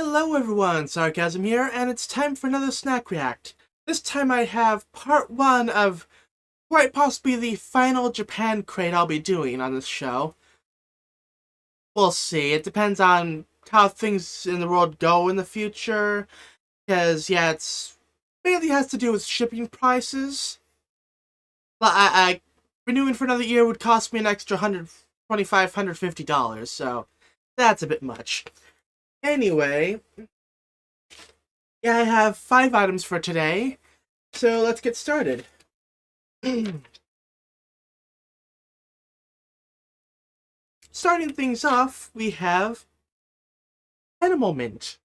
Hello everyone, Sarcasm here, and it's time for another Snack React. This time I have part 1 of quite possibly the final Japan crate I'll be doing on this show. We'll see, it depends on how things in the world go in the future, because yeah, it's mainly has to do with shipping prices. But I renewing for another year would cost me an extra $125–150, so that's a bit much. Anyway, yeah, I have 5 items for today, so let's get started. Starting things off, we have Ramen Mint.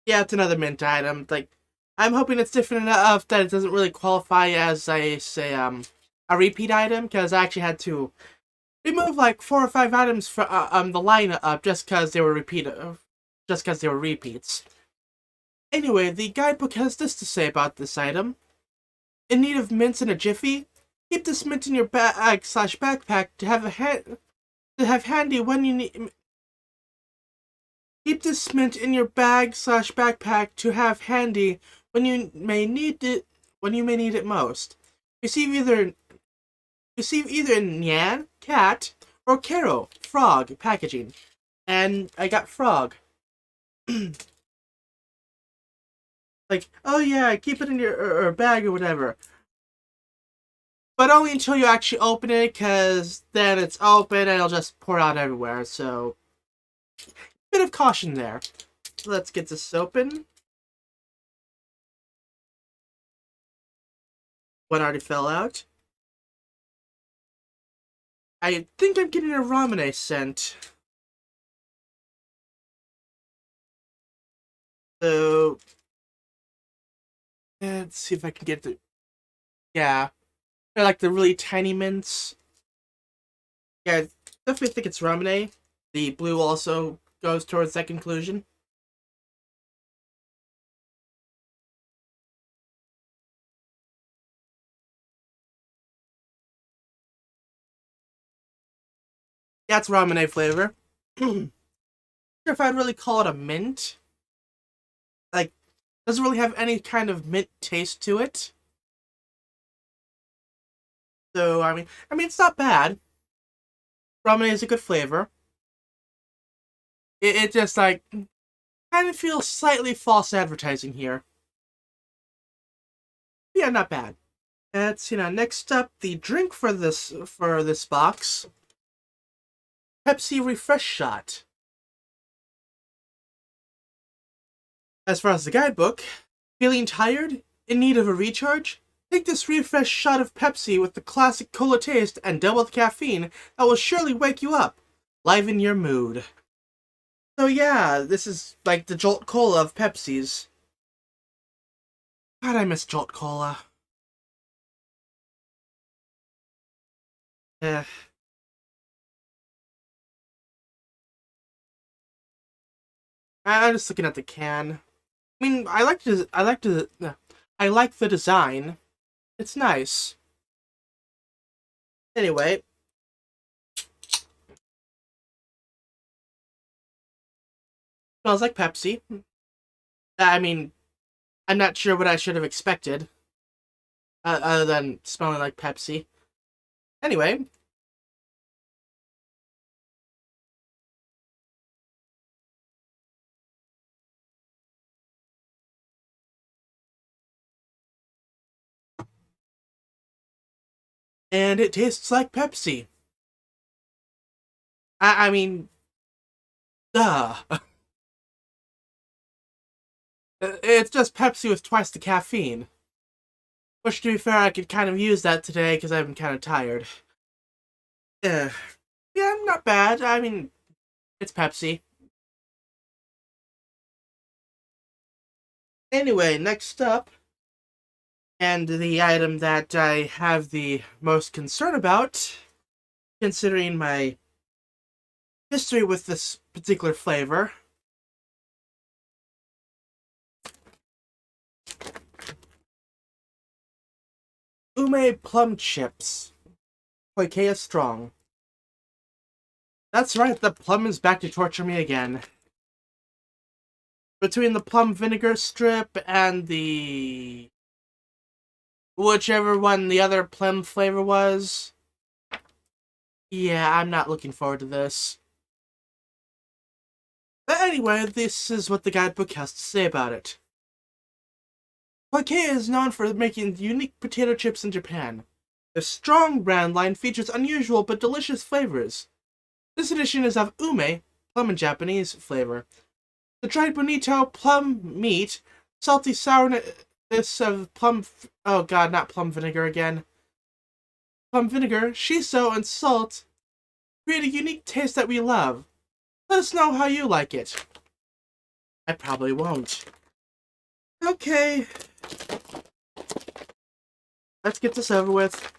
Yeah, it's another mint item. Like, I'm hoping it's different enough that it doesn't really qualify as a repeat item, because I actually had to remove like 4 or 5 items from the lineup just because they were repeats. Anyway, the guidebook has this to say about this item. In need of mints in a jiffy? Keep this mint in your bag/backpack to have handy when you need. Keep this mint in your bag/backpack to have handy when you may need it. Most. Receive either Nyan, cat, or Kero, frog packaging, and I got frog. Like, oh yeah, keep it in your bag or whatever. But only until you actually open it, because then it's open and it'll just pour out everywhere, so bit of caution there. Let's get this open. One already fell out. I think I'm getting a ramen scent. So, let's see if I can get the... Yeah. They're like the really tiny mints. Yeah, I definitely think it's ramen. The blue also goes towards that conclusion. Yeah, it's ramen flavor. Sure if I'd really call it a mint. Like, doesn't really have any kind of mint taste to it. So, I mean, it's not bad. Ramen is a good flavor. It just, like, kind of feels slightly false advertising here. Yeah, not bad. Let's, next up, the drink for this box. Pepsi Refresh Shot. As far as the guidebook, feeling tired? In need of a recharge? Take this refresh shot of Pepsi with the classic cola taste and double the caffeine that will surely wake you up. Liven your mood. So yeah, this is like the Jolt Cola of Pepsi's. God, I miss Jolt Cola. Eh. I'm just looking at the can. I mean, I like the design. It's nice. Anyway, smells like Pepsi. I mean, I'm not sure what I should have expected, other than smelling like Pepsi. Anyway. And it tastes like Pepsi. I mean, duh. It's just Pepsi with twice the caffeine. Which, to be fair, I could kind of use that today because I've been kind of tired. Yeah, not bad. I mean, it's Pepsi. Anyway, next up, and the item that I have the most concern about, considering my history with this particular flavor. Plum Chips. Poikea Strong. That's right, the plum is back to torture me again. between the plum vinegar strip and the whichever one the other plum flavor was. Yeah, I'm not looking forward to this. But anyway, this is what the guidebook has to say about it. Poike is known for making unique potato chips in Japan. The strong brand line features unusual but delicious flavors. This edition is of ume, plum in Japanese flavor. The dried bonito plum meat, salty sourness of plum. Oh god, not plum vinegar again. Plum vinegar, shiso, and salt create a unique taste that we love. Let us know how you like it. I probably won't. Okay. Let's get this over with.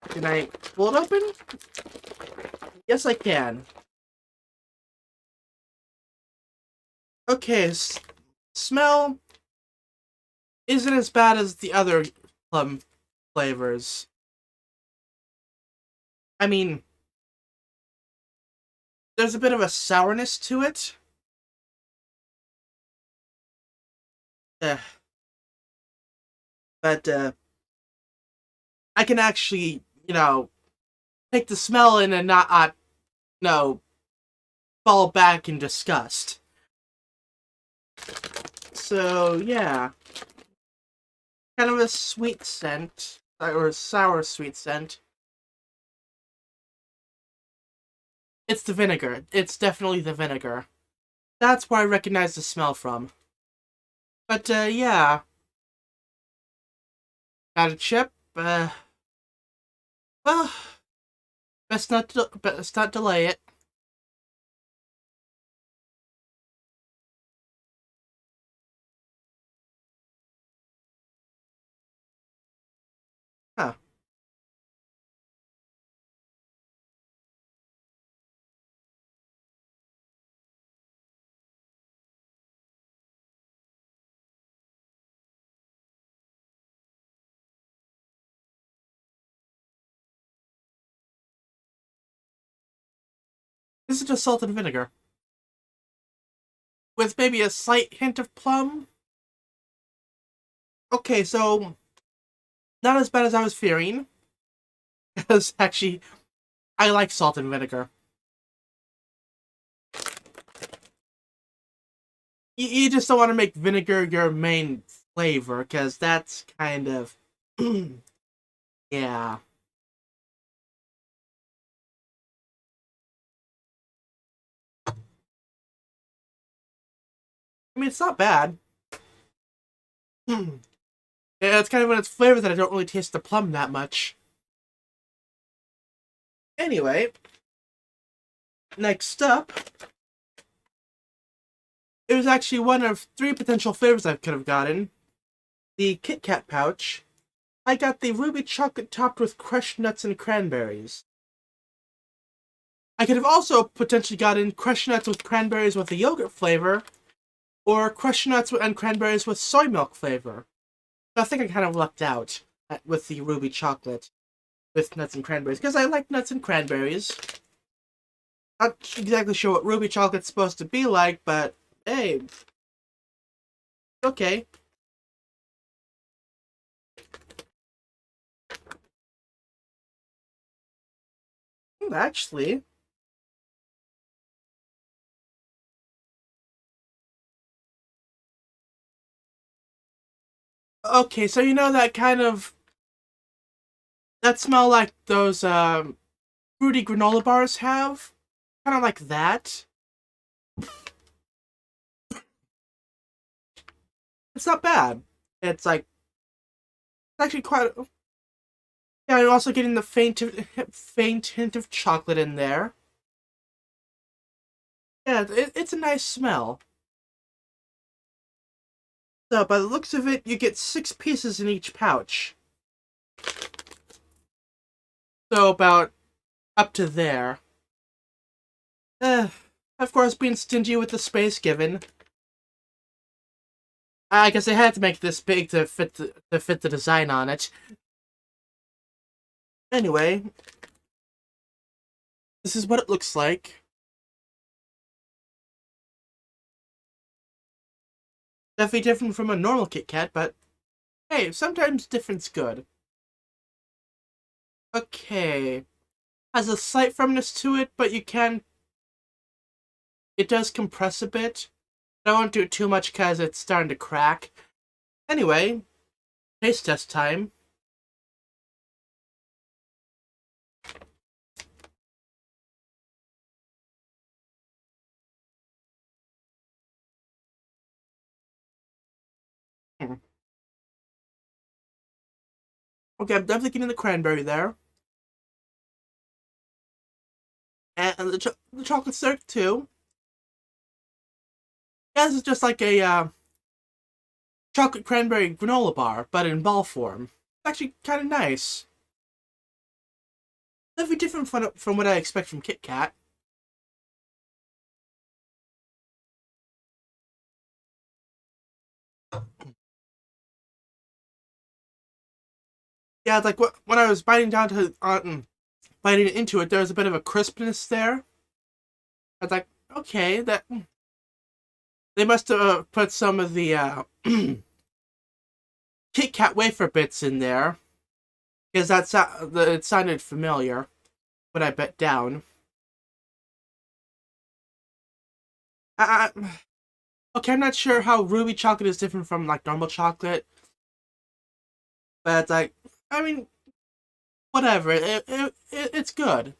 Can I pull it open? Yes, I can. Okay, smell isn't as bad as the other plum flavors. I mean, there's a bit of a sourness to it. Uh, but I can actually, take the smell in and not, fall back in disgust. So, yeah. Kind of a sweet scent, or a sour sweet scent. It's the vinegar. It's definitely the vinegar. That's where I recognize the smell from. But, yeah. Got a chip. Well, best not delay it. Huh. This is just salt and vinegar. With maybe a slight hint of plum. Okay, so not as bad as I was fearing. Because actually, I like salt and vinegar. You just don't want to make vinegar your main flavor, because that's kind of... yeah. I mean, it's not bad. Yeah, it's kind of when it's flavor that I don't really taste the plum that much. Anyway, next up, it was actually one of 3 potential flavors I could have gotten. The Kit Kat pouch. I got the ruby chocolate topped with crushed nuts and cranberries. I could have also potentially gotten crushed nuts with cranberries with a yogurt flavor, or crushed nuts and cranberries with soy milk flavor. I think I kind of lucked out with the ruby chocolate with nuts and cranberries, because I like nuts and cranberries. Not exactly sure what ruby chocolate's supposed to be like, but hey, okay. Actually, okay, so you know that kind of that smell like those fruity granola bars have? Kind of like that. It's not bad. It's like it's actually quite. Yeah, I'm also getting the faint hint of chocolate in there. Yeah, it's a nice smell. So, by the looks of it, you get 6 pieces in each pouch. So, about up to there. Of course, being stingy with the space given. I guess they had to make this big to fit the design on it. Anyway, this is what it looks like. Definitely different from a normal Kit Kat, but hey, sometimes different's good. Okay. Has a slight firmness to it, but it does compress a bit. I won't do it too much because it's starting to crack. Anyway, taste test time. Hmm. Okay, I'm definitely getting the cranberry there. And the chocolate syrup too. Yeah, this is just like a chocolate cranberry granola bar, but in ball form. It's actually kind of nice. Definitely different from what I expect from Kit Kat. Yeah, it's like when I was biting into it, there was a bit of a crispness there. I was like, okay, that they must have put some of the Kit Kat wafer bits in there because it sounded familiar when I bit down. Okay, I'm not sure how ruby chocolate is different from like normal chocolate, but it's like, I mean, whatever. It's good.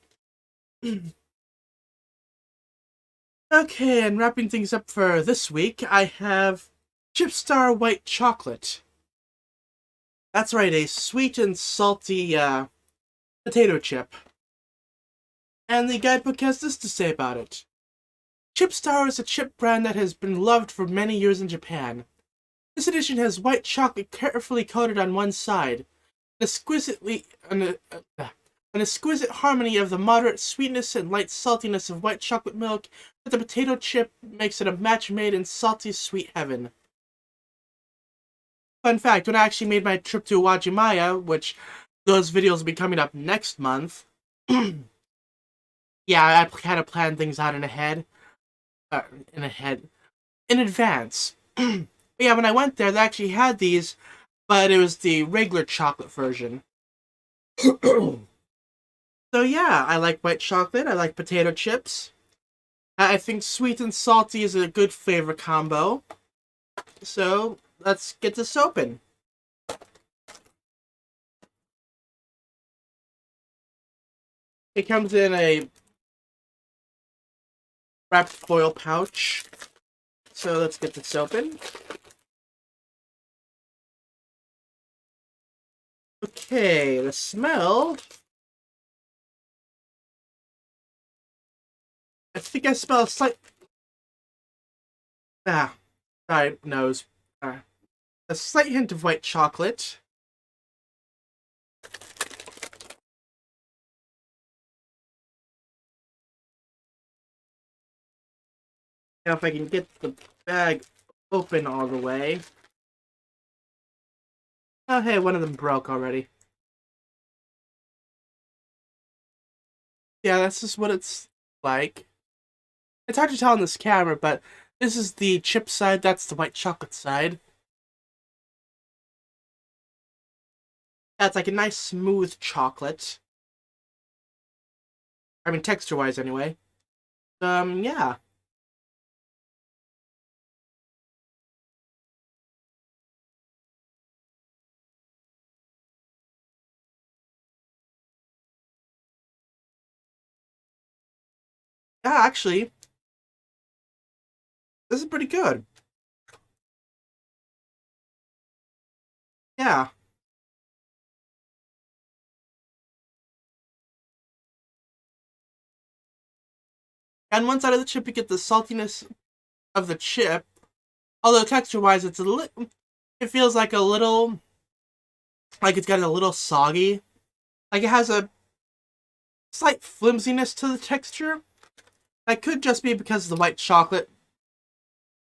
Okay, and wrapping things up for this week, I have Chip Star White Chocolate. That's right, a sweet and salty potato chip. And the guidebook has this to say about it. Chip Star is a chip brand that has been loved for many years in Japan. This edition has white chocolate carefully coated on one side, exquisitely an exquisite harmony of the moderate sweetness and light saltiness of white chocolate milk with the potato chip makes it a match made in salty sweet heaven. Fun fact, when I actually made my trip to Wajimaya, which those videos will be coming up next month, yeah, I kind of planned things out uh, in ahead, in advance. But yeah, when I went there, they actually had these, but it was the regular chocolate version. So yeah, I like white chocolate. I like potato chips. I think sweet and salty is a good flavor combo. So let's get this open. It comes in a wrapped foil pouch. So let's get this open. Okay, the smell. I think I smell a slight. Ah, sorry, nose. Uh, a slight hint of white chocolate. Now, if I can get the bag open all the way. Oh, hey, one of them broke already. Yeah, that's just what it's like. It's hard to tell on this camera, but this is the chip side, that's the white chocolate side. That's like a nice smooth chocolate. I mean, texture-wise, anyway. Yeah. Yeah, actually, this is pretty good. Yeah. On one side of the chip, you get the saltiness of the chip. Although texture-wise, it feels like a little, like it's gotten a little soggy. Like it has a slight flimsiness to the texture. That could just be because the white chocolate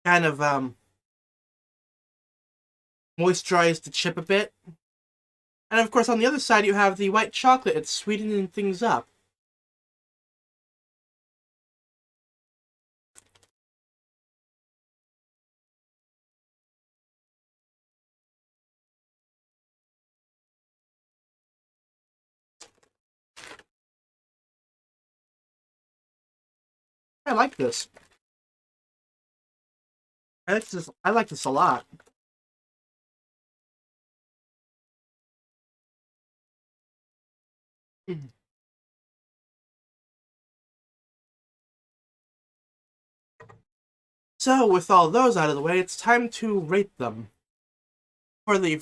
kind of moisturized the chip a bit. And of course, on the other side, you have the white chocolate. It's sweetening things up. I like this. I like this a lot. So, with all those out of the way, it's time to rate them. For the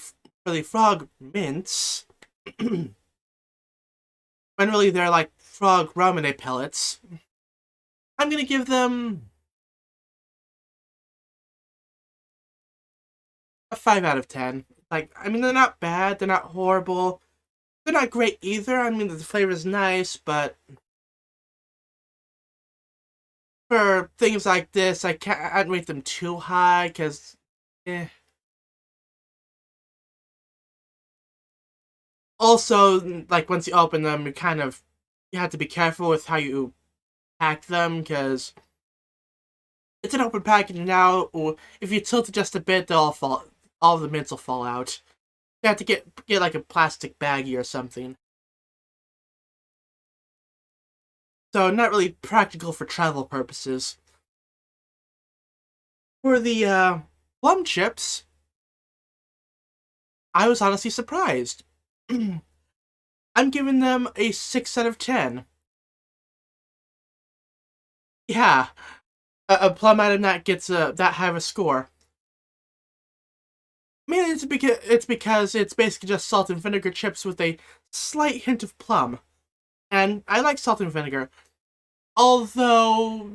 frog mints, when really they're like frog ramen pellets, I'm gonna give them a 5 out of 10. Like, I mean, they're not bad, they're not horrible, they're not great either. I mean, the flavor's nice, but for things like this, I'd rate them too high, because, eh. Also, like, once you open them, you have to be careful with how you pack them, because it's an open package now, or if you tilt it just a bit, all of the mints will fall out. You have to get like a plastic baggie or something. So not really practical for travel purposes. For the Plum Chips, I was honestly surprised. I'm giving them a 6 out of 10. Yeah, a plum out of that gets that high of a score. Mainly it's because it's basically just salt and vinegar chips with a slight hint of plum. And I like salt and vinegar. Although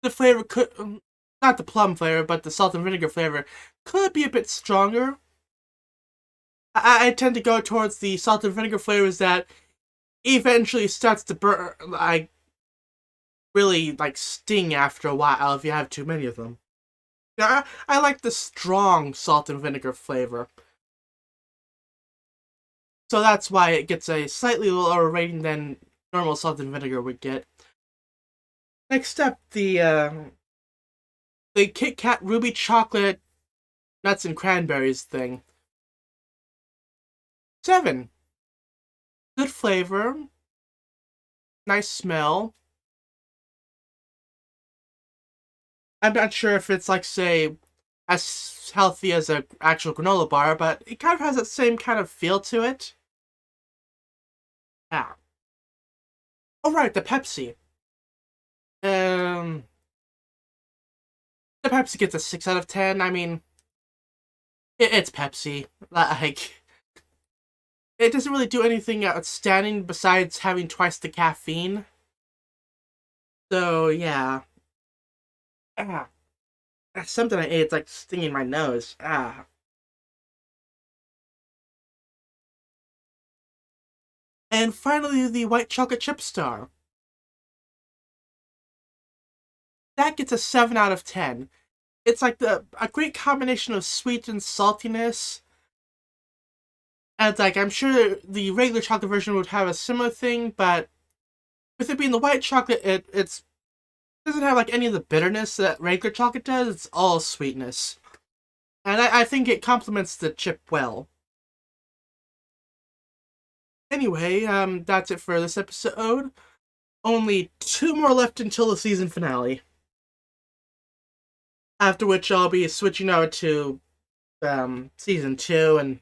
the flavor could, not the plum flavor, but the salt and vinegar flavor could be a bit stronger. I tend to go towards the salt and vinegar flavors that eventually starts to burn, like, really, like, sting after a while if you have too many of them. Yeah, I like the strong salt and vinegar flavor. So that's why it gets a slightly lower rating than normal salt and vinegar would get. Next up, the Kit Kat Ruby Chocolate Nuts and Cranberries thing. 7. Good flavor. Nice smell. I'm not sure if it's like, say, as healthy as an actual granola bar, but it kind of has that same kind of feel to it. Yeah. Oh right, the Pepsi. Um, the Pepsi gets a 6 out of 10. I mean, it's Pepsi. Like, it doesn't really do anything outstanding besides having twice the caffeine. So yeah. Ah, that's something I ate. It's like stinging my nose. Ah. And finally, the white chocolate chip star. That gets a 7 out of 10. It's like a great combination of sweet and saltiness. And it's like, I'm sure the regular chocolate version would have a similar thing, but with it being the white chocolate, it doesn't have like any of the bitterness that regular chocolate does. It's all sweetness. And I think it complements the chip well. Anyway, that's it for this episode. Only 2 more left until the season finale. After which I'll be switching over to season 2 and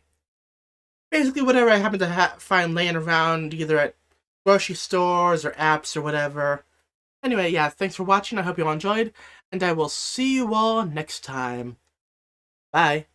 basically whatever I happen to find laying around, either at grocery stores or apps or whatever. Anyway, yeah, thanks for watching. I hope you all enjoyed, and I will see you all next time. Bye.